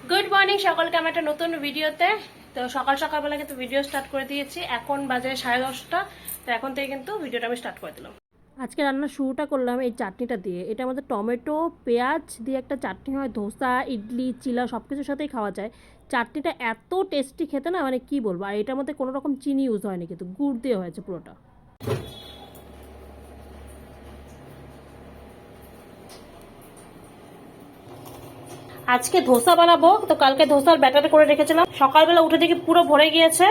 Good morning সকলকে আমার একটা নতুন ভিডিওতে। তো সকাল সকালবেলা কিন্তু ভিডিও স্টার্ট করে দিয়েছি। এখন বাজে 10:30। তো এখন থেকে কিন্তু ভিডিওটা আমি স্টার্ট করে দিলাম। আজকে রান্নার শুরুটা করলাম এই চাটনিটা দিয়ে। এটা আমাদের টমেটো পেঁয়াজ দিয়ে একটা চাটনি হয়, ধোসা ইডলি চিলা সব কিছুর সাথেই খাওয়া যায়। চাটনিটা এত টেস্টি খেতে না, মানে কি বলবো। আর এটার মধ্যে কোনো রকম চিনি ইউজ হয়নি, কিন্তু গুড় দিয়ে হয়েছে পুরোটা। আজকে ধোসা বানাবো, তো কালকে ধোসার ব্যাটার করে রেখেছিলাম। সকালবেলা উঠে দেখি পুরো ভরে গিয়েছে,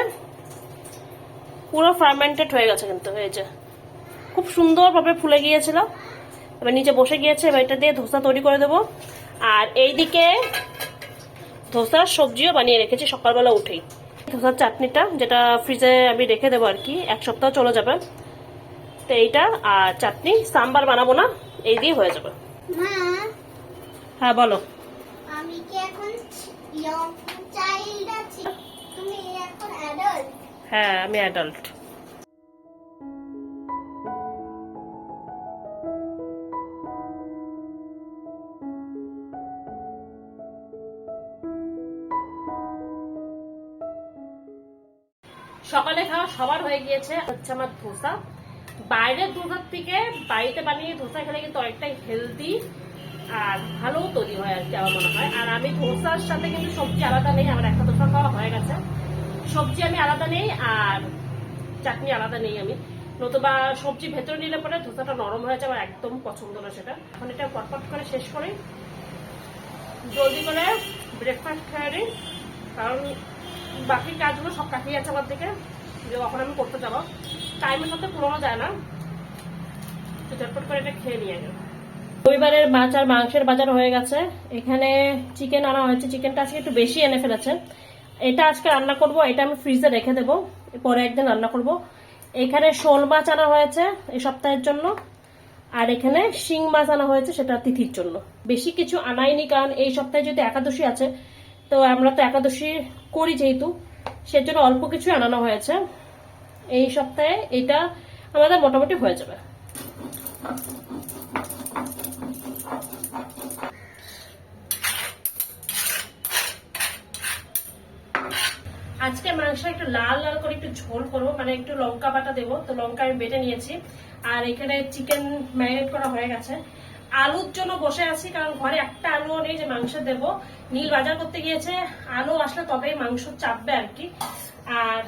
পুরো ফার্মেন্টেড হয়ে গেছে। কিন্তু এই যে খুব সুন্দরভাবে ফুলে গিয়েছিল। এবার নিচে বসে গিয়েছে, এবার এটা দিয়ে ধোসা তৈরি করে দেবো। আর এইদিকে ধোসার সবজিও বানিয়ে রেখেছি সকালবেলা উঠেই। ধোসার চাটনিটা যেটা ফ্রিজে আমি রেখে দেবো আর কি, এক সপ্তাহ চলে যাবে। তো এইটা আর চাটনি, সাম্বার বানাবো না, এই দিয়ে হয়ে যাবে। হ্যাঁ বলো। আমি কি এখন চাইল্ড আছি? তুমি এখন অ্যাডাল্ট? হ্যাঁ আমি অ্যাডাল্ট। সকালে খাওয়া সবার হয়ে গিয়েছে। হচ্ছে আমার ধোসা। বাইরের ধোসার থেকে বাড়িতে বানিয়ে ধোসা খেলে কিন্তু অনেকটাই হেলদি আর ভালো তৈরি হয় আর কি আমার মনে হয়। আর আমি ধোসার সাথে কিন্তু সবজি আলাদা নেই, আমার একটা ধোসা খাওয়া হয়ে গেছে। সবজি আমি আলাদা নেই আর চাটনি আলাদা নেই আমি, নতুবা সবজি ভেতরে নিলে পরে ধোসাটা নরম হয়ে যায়, আমার একদম পছন্দ না সেটা। এখন এটা পটপট করে শেষ করি, জলদি করে ব্রেকফাস্ট খেয়ে নিই, কারণ বাকি কাজগুলো সব কাটিয়ে আছে আমার থেকে, যখন আমি করতে যাবো টাইমের সাথে পুরোনো যায় না। তো ঝটপট করে এটা খেয়ে নিয়ে গেল। রবিবারের মাছ আর মাংসের বাজার হয়ে গেছে। এখানে চিকেন আনা হয়েছে, চিকেনটা আজকে একটু বেশি এনে ফেলেছে। এটা আজকে রান্না করব, এটা আমি ফ্রিজে রেখে দেবো, পরে একদিন রান্না করব। এখানে শোল মাছ আনা হয়েছে এই সপ্তাহের জন্য, আর এখানে শিং মাছ আনা হয়েছে সেটা তিথির জন্য। বেশি কিছু আনাইনি, কারণ এই সপ্তাহে যেহেতু একাদশী আছে, তো আমরা তো একাদশী করি যেহেতু, সেজন্য অল্প কিছু আনানো হয়েছে। এই সপ্তাহে এটা আমাদের মোটামুটি হয়ে যাবে। আজকে মাংস একটু লাল লাল করে একটু ঝোল করবো, মানে একটু লঙ্কা বাটা দেবো। তো লঙ্কা আমি বেটে নিয়েছি, আর এখানে চিকেন ম্যারিনেট করা হয়ে গেছে। আলুর জন্য বসে আছি, কারণ ঘরে একটা আলুও নেই যে মাংস দেবো। নীল বাজার করতে গিয়েছে, আলু আসলে তবেই মাংস চাপবে আর কি। আর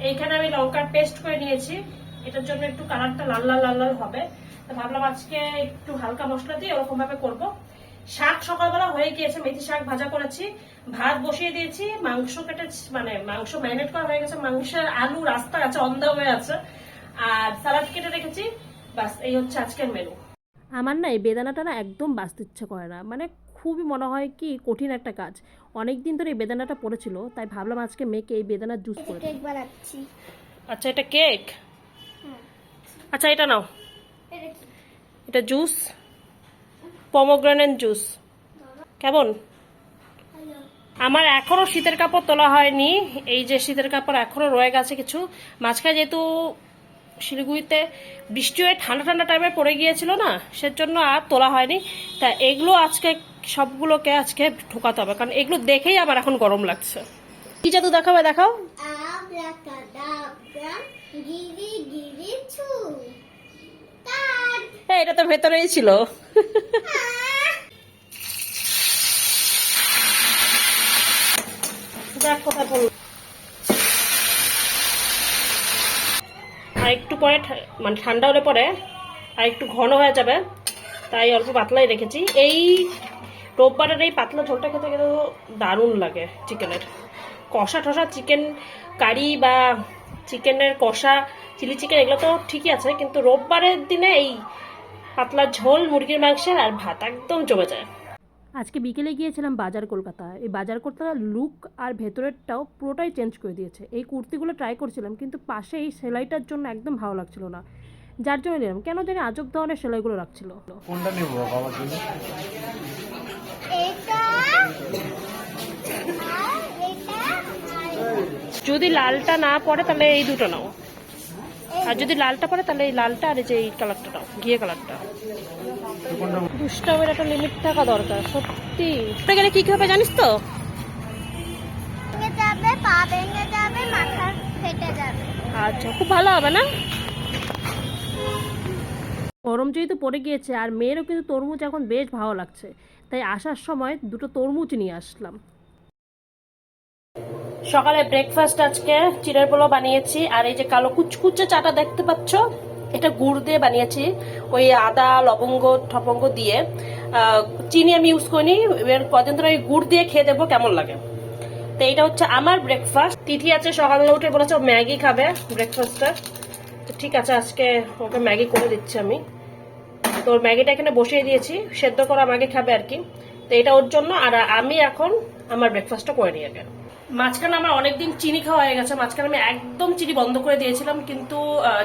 এইখানে আমি লঙ্কার পেস্ট করে নিয়েছি, এটার জন্য একটু কালারটা লাল লাল লাল লাল হবে। তো ভাবলাম আজকে একটু হালকা মশলা দিয়ে ওরকম ভাবে করবো। শাক সকালবেলা হয়ে গিয়েছে, মেথি শাক ভাজা করেছি, ভাত বসিয়ে দিয়েছি, মাংস কেটে মানে মাংস ম্যারিনেট করা হয়ে গেছে, মাংসের আলু রাস্তা আছে, অন্ধ হয়ে আছে, আর স্যালাড কেটে রেখেছি। বাস এই হচ্ছে আজকের মেনু। আমার না এই বেদানাটা না একদম বাঁচতে ইচ্ছে করে না, মানে খুবই মনে হয় কি কঠিন একটা কাজ। অনেকদিন ধরে এই বেদানাটা পড়েছিল, তাই ভাবলাম আজকে মেয়েকে এই বেদানার জুস করে কেক বানাচ্ছি। আচ্ছা এটা কেক, আচ্ছা এটা নাও, এটা জুস, পমোগ্রানেট জুস। কেমন? আমার এখনো শীতের কাপড় তোলা হয়নি, এই যে শীতের কাপড় এখনো রয়ে গেছে কিছু। মাঝখানে যেহেতু শিলিগুড়িতে বৃষ্টি হয়ে ঠান্ডা ঠান্ডা টাইমে পড়ে গিয়েছিল না, সেজন্য আর তোলা হয়নি। তা এগুলো আজকে সবগুলোকে আজকে ঢোকাতে হবে, কারণ এগুলো দেখেই আমার এখন গরম লাগছে। কি জাদু দেখাবে, দেখাও। হ্যাঁ এটা তো ভেতরেই ছিল। দেখ কোথায় পড়ল। আর একটু পরে মানে ঠান্ডা হলে পরে আর একটু ঘন হয়ে যাবে, তাই অল্প পাতলাই রেখেছি। এই রোববারের এই পাতলা ঝোলটা খেতে কিন্তু দারুণ লাগে। চিকেনের কষা ঠসা, চিকেন কারি বা চিকেনের কষা, চিলি চিকেন এগুলো তো ঠিকই আছে, কিন্তু রোববারের দিনে এই পাতলা ঝোল মুরগির মাংসের আর ভাত একদম জমে যায়। আজকে বিকেলে গিয়েছিলাম বাজার কলকাতা। এই বাজার কলকাতার লুক আর ভেতরেরটাও পুরোটাই চেঞ্জ করে দিয়েছে। এই কুর্তিগুলো ট্রাই করছিলাম, কিন্তু পাশে এই সেলাইটার জন্য একদম ভালো লাগছিল না, যার জন্য নিলাম। কেন জানি আজব ধরনের সেলাইগুলো রাখছিল। কোনটা নেব বাবার জন্য? যদি লালটা না পড়ে তাহলে এই দুটো নাও। আর যদি লালটা পরে তাহলে এই লালটা আর এই যে এই কালারটা নাও, ঘিয়ে কালারটা। দুষ্টামের একটা লিমিট থাকা দরকার সত্যি। ওটা গেলে কি কি হবে জানিস তো? ভেঙে যাবে, পা ভেঙে যাবে, মাথা ফেটে যাবে। আচ্ছা, খুব ভালো হবে না? গরম যেহেতু পড়ে গিয়েছে আর মেয়েরও কিন্তু তরমুজ এখন বেশ ভালো লাগছে, তাই আসার সময় দুটো তরমুজ নিয়ে আসলাম। সকালে ব্রেকফাস্ট আজকে চিড়ের পোলাও বানিয়েছি, আর এই যে কালো কুচকুচে চাটা দেখতে পাচ্ছ, এটা গুড় দিয়ে বানিয়েছি, ওই আদা লবঙ্গ ঠপঙ্গ দিয়ে। চিনি আমি ইউজ করিনি, এবার কদিন ধরে ওই গুড় দিয়ে খেয়ে দেবো কেমন লাগে। তো এইটা হচ্ছে আমার ব্রেকফাস্ট। তিথি আছে সকালে উঠে বলেছে ম্যাগি খাবে ব্রেকফাস্টটা, তো ঠিক আছে আজকে ওকে ম্যাগি করে দিচ্ছি আমি। তো ম্যাগিটা এখানে বসিয়ে দিয়েছি, সেদ্ধ করা ম্যাগি খাবে আর কি, তো এটা ওর জন্য। আর আমি এখন আমার ব্রেকফাস্টটা করে নিয়ে গেলাম। মাঝখানে আমার অনেকদিন চিনি খাওয়া হয়ে গেছে, মাঝখানে আমি একদম চিনি বন্ধ করে দিয়েছিলাম, কিন্তু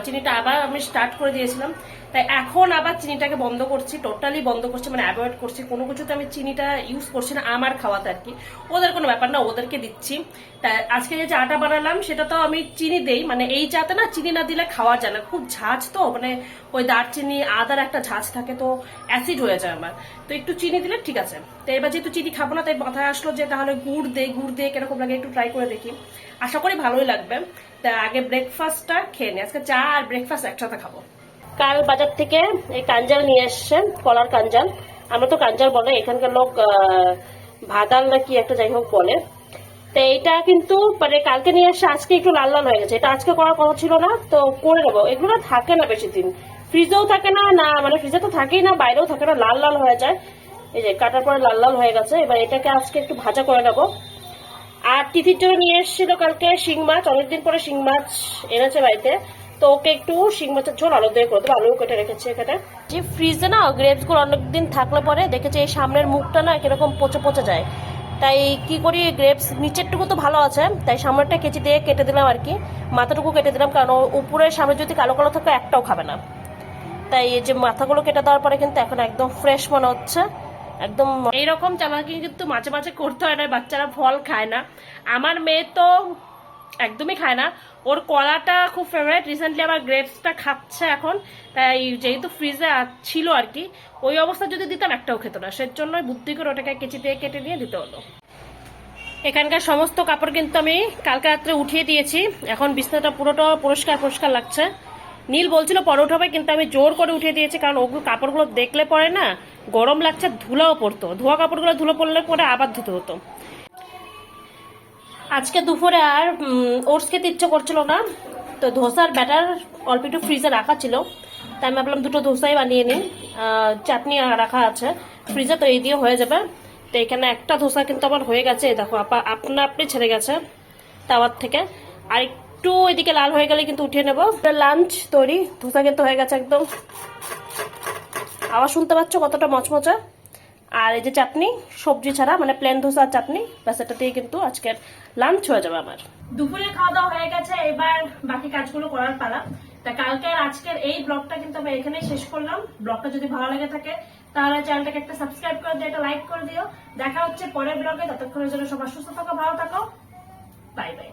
চিনিটা আবার আমি স্টার্ট করে দিয়েছিলাম, তাই এখন আবার চিনিটাকে বন্ধ করছি, টোটালি বন্ধ করছি, মানে অ্যাভয়েড করছি। কোনো কিছুতে আমি চিনিটা ইউজ করছি না আমার খাওয়াতে আর কি। ওদের কোনো ব্যাপার না, ওদেরকে দিচ্ছি। তা আজকে যে চাটা বানালাম সেটা তো আমি চিনি দেই, মানে এই চাতে না চিনি না দিলে খাওয়া যায় না, খুব ঝাঁজ তো, মানে ওই দারচিনি আদার একটা ঝাঁজ থাকে, তো অ্যাসিড হয়ে যায় আমার, তো একটু চিনি দিলে ঠিক আছে। তো এবার যেহেতু চিনি খাবো না, তাই মাথায় আসলো যে তাহলে গুড় দিয়ে কিরকম লাগে একটু ট্রাই করে দেখি, আশা করি ভালোই লাগবে। তা আগে ব্রেকফাস্টটা খেয়ে নি, আজকে চা আর ব্রেকফাস্ট একসাথে খাবো। কাল বাজার থেকে এই কাঞ্জাল নিয়ে এসছেন, কলার কাঞ্জাল, আমরা তো কাঞ্জাল বলে, এখানকার লোক ভাদাল না কি একটা যাই হোক বলে। তো এইটা কিন্তু মানে কালকে নিয়ে এসে আজকে একটু লাল লাল হয়ে গেছে, এটা আজকে করার কথা ছিল না, তো করে নেবো। এগুলো থাকে না বেশি দিন, ফ্রিজেও থাকে না, না মানে ফ্রিজে তো থাকেই না, বাইরেও থাকে না, লাল লাল হয়ে যায়। এই যে কাটার পরে লাল লাল হয়ে গেছে, এবার এটাকে আজকে একটু ভাজা করে নেবো। আর তিথির জন্য নিয়ে এসেছিল কালকে শিং মাছ, অনেকদিন পরে শিং মাছ এনেছে বাড়িতে, তো ওকে একটু শিং মাছের ঝোল আলু দিয়ে করে দেবো, আলু কেটে রেখেছি এখানে। যে ফ্রিজে না গ্রেপস গুলো অনেকদিন থাকলে পরে দেখেছি এই সামনের মুখটা না কিরকম পচে পচে যায়, তাই কি করি গ্রেপস নিচেরটুকু তো ভালো আছে, তাই সামনেরটা কেচি দিয়ে কেটে দিলাম আর কি, মাথাটুকু কেটে দিলাম, কারণ উপরের সামনে যদি কালো কালো থাকে একটাও খাবে না। তাই এই যে মাথাগুলো কেটে দেওয়ার পরে কিন্তু এখন একদম ফ্রেশ মনে হচ্ছে একদম। এইরকম চালাকি কিন্তু মাঝে মাঝে করতে হয় না, বাচ্চারা ফল খায় না। আমার মেয়ে তো একদমই খায় না, ওর কলাটা খুব ফেভারিট, রিসেন্টলি আবার গ্রেপসটা খাচ্ছে এখন, তাই যেহেতু ফ্রিজে ছিল আর কি, ওই অবস্থা যদি দিতাম একটাও খেত না, সেজন্য বুদ্ধি করে ওটাকে কেচি দিয়ে কেটে নিয়ে দিতে হলো। এখানকার সমস্ত কাপড় কিন্তু আমি কালকে রাত্রে উঠিয়ে দিয়েছি, এখন বিছানাটা পুরোটা পরিষ্কার পরিষ্কার লাগছে। নীল বলছিল পরে উঠাবে, কিন্তু আমি জোর করে উঠিয়ে দিয়েছি, কারণ ওগুলো কাপড়গুলো দেখলে পরে না গরম লাগছে, ধুলাও পড়তো, ধোয়া কাপড়গুলো ধুলো পড়লে পরে আবার ধুতে হতো। আজকে দুপুরে আর ওটস খেতে ইচ্ছে করছিল না, তো ধোসার ব্যাটার অল্প একটু ফ্রিজে রাখা ছিল, তাই আমি ভাবলাম দুটো ধোসাই বানিয়ে নিই, চাটনি রাখা আছে ফ্রিজে, তো এই দিয়ে হয়ে যাবে। তো এখানে একটা ধোসা কিন্তু আমার হয়ে গেছে, দেখো আপনা আপনি ছেড়ে গেছে তাওয়ার থেকে, আর একটু এদিকে লাল হয়ে গেলে কিন্তু উঠিয়ে নেবো। লাঞ্চ তৈরি, ধোসা কিন্তু হয়ে গেছে একদম, আওয়াজ শুনতে পাচ্ছ কতটা মচমচা। আর এই যে চাটনি সবজি ছাড়া, মানে প্লেন ধোসা আর চাটনি, ব্যাস এটা দিয়ে কিন্তু আজকের লাঞ্চ হয়ে যাবে আমার। দুপুরে খাওয়া দাওয়া হয়ে গেছে, এবার বাকি কাজগুলো করার পালা। তা কালকে আর আজকের এই ব্লগটা কিন্তু আমি এখানেই শেষ করলাম। ব্লগটা যদি ভালো লেগে থাকে তাহলে চ্যানেলটাকে একটা সাবস্ক্রাইব করে দিও, একটা লাইক করে দিও। দেখা হচ্ছে পরের ব্লগে, ততক্ষণের জন্য সবাই সুস্থ থাকো, ভালো থাকো, বাই বাই।